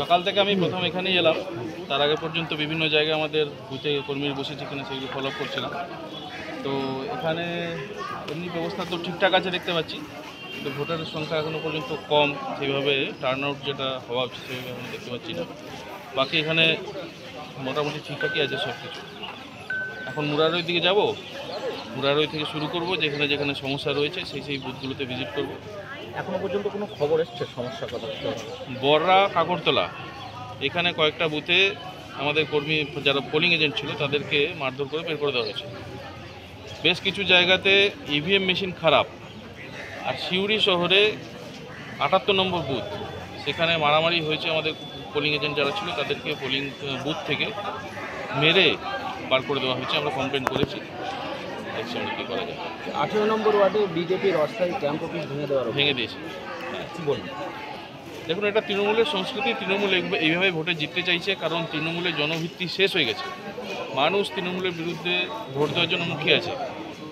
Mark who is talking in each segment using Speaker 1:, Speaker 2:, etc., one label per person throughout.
Speaker 1: সকাল থেকে আমি প্রথম এখানেই এলাম। তার আগে পর্যন্ত বিভিন্ন জায়গায় আমাদের বুথে কর্মীর বসেছে, কিনা সেগুলো ফলো আপ করছিলাম। তো এখানে এমনি ব্যবস্থা তো ঠিকঠাক আছে দেখতে পাচ্ছি, কিন্তু ভোটারের সংখ্যা এখনও পর্যন্ত কম, সেইভাবে টার্ন আউট যেটা হওয়া উচিত সেভাবে এখন দেখতে পাচ্ছি না। বাকি এখানে মোটামুটি ঠিকঠাকই আছে সব কিছু। এখন মুরারই দিকে যাব, মুরারই থেকে শুরু করব, যেখানে যেখানে সমস্যা রয়েছে সেই বুথগুলোতে ভিজিট করব।
Speaker 2: এখনো পর্যন্ত কোনো খবর এসছে সমস্যার কথা?
Speaker 1: বড়রা, কাকরতলা, এখানে কয়েকটা বুথে আমাদের কর্মী যারা পোলিং এজেন্ট ছিল তাদেরকে মারধর করে বের করে দেওয়া হয়েছে। বেশ কিছু জায়গাতে ইভিএম মেশিন খারাপ। আর সিউড়ি শহরে ৭৮ নম্বর বুথ, সেখানে মারামারি হয়েছে। আমাদের পোলিং এজেন্ট যারা ছিল তাদেরকে পোলিং বুথ থেকে মেরে বার করে দেওয়া হয়েছে। আমরা কমপ্লেন করেছি, দেখছি আমরা কী করা যায়।
Speaker 2: 18 নম্বর ওয়ার্ডে বিজেপির অস্থায়ী ক্যাম্প অফিস ভেঙে
Speaker 1: দিয়েছে।
Speaker 2: কী বলুন?
Speaker 1: দেখুন, এটা তৃণমূলের সংস্কৃতি। তৃণমূল এইভাবে ভোটে জিততে চাইছে, কারণ তৃণমূলের জনভিত্তি শেষ হয়ে গেছে। মানুষ তৃণমূলের বিরুদ্ধে ভোট দেওয়ার জন্য মুখিয়ে আছে।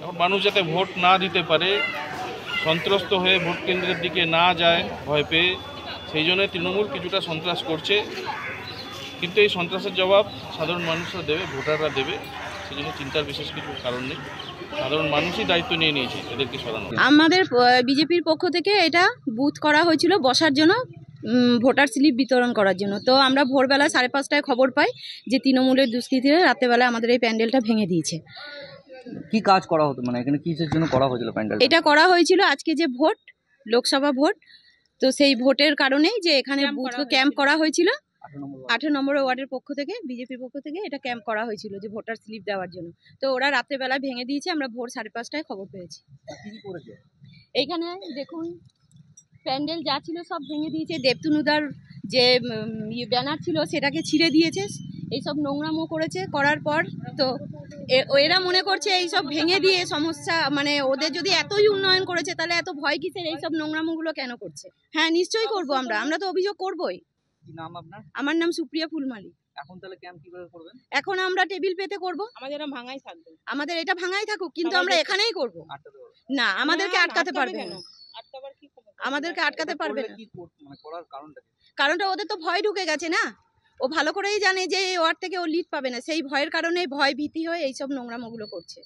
Speaker 1: এখন মানুষ যাতে ভোট না দিতে পারে, সন্ত্রস্ত হয়ে ভোট কেন্দ্রের দিকে না যায় ভয় পেয়ে, সেই জন্য তৃণমূল কিছুটা সন্ত্রাস করছে। কিন্তু এই সন্ত্রাসের জবাব সাধারণ মানুষরা দেবে, ভোটাররা দেবে, সেই জন্য চিন্তার বিশেষ কিছু কারণ নেই। সাধারণ মানুষই দায়িত্ব নিয়ে নিয়েছে এদেরকে সরানো।
Speaker 3: আমাদের বিজেপির পক্ষ থেকে এটা বুথ করা হয়েছিল বসার জন্য, ভোটার স্লিপ বিতরণ করার জন্য। তো আমরা ভোরবেলা 5:30টায় খবর পাই যে তৃণমূলের দুষ্কৃতীরা রাত্রেবেলা আমাদের এই প্যান্ডেলটা ভেঙে দিয়েছে।
Speaker 2: কি কাজ করা হতো, মানে এখানে কিসের জন্য করা হয়েছিল প্যান্ডেল?
Speaker 3: এটা করা হয়েছিল আজকে যে ভোট, লোকসভা ভোট, তো সেই ভোটের কারণেই যে এখানে বুথ ক্যাম্প করা হয়েছিল। 18 নম্বর ওয়ার্ডের পক্ষ থেকে, বিজেপির পক্ষ থেকে এটা ক্যাম্প করা হয়েছিল যে ভোটার স্লিপ দেওয়ার জন্য। তো ওরা রাত্রেবেলা ভেঙে দিয়েছে, আমরা ভোর 5:30টায় খবর পেয়েছি। এইখানে দেখুন, প্যান্ডেল যা ছিল সব ভেঙে দিয়েছে। দেবতনুদার যে ব্যানার ছিল সেটাকে ছিঁড়ে দিয়েছে। এইসব নোংরামো করেছে। করার পর তো এরা মনে করছে এইসব ভেঙে দিয়ে সমস্যা, মানে ওদের যদি এতই উন্নয়ন করেছে তাহলে এত ভয় কিসের, এইসব নোংরামোগুলো কেন করছে? হ্যাঁ, নিশ্চয়ই করবো, আমরা তো অভিযোগ করবোই।
Speaker 2: কি নাম আপনার?
Speaker 3: আমার নাম সুপ্রিয়া ফুলমালি।
Speaker 2: এখন তাহলে ক্যাম্প কিভাবে করবেন?
Speaker 3: এখন আমরা টেবিল পেতে করব। আমাদের এটা ভাঙাই থাকুক, কিন্তু আমরা এখানেই করব। না, আমাদেরকে আটকাতে পারবে না। আমাদেরকে আটকাতে পারবে না। কারণটা ওদের তো ভয় ঢুকে গেছে না। ও ভালো করেই জানে যে এই ওয়ার্ড থেকে ও লিড পাবে না, সেই ভয়ের কারণে ভয় ভীতি হয়ে এইসব নোংরামোগুলো করছে।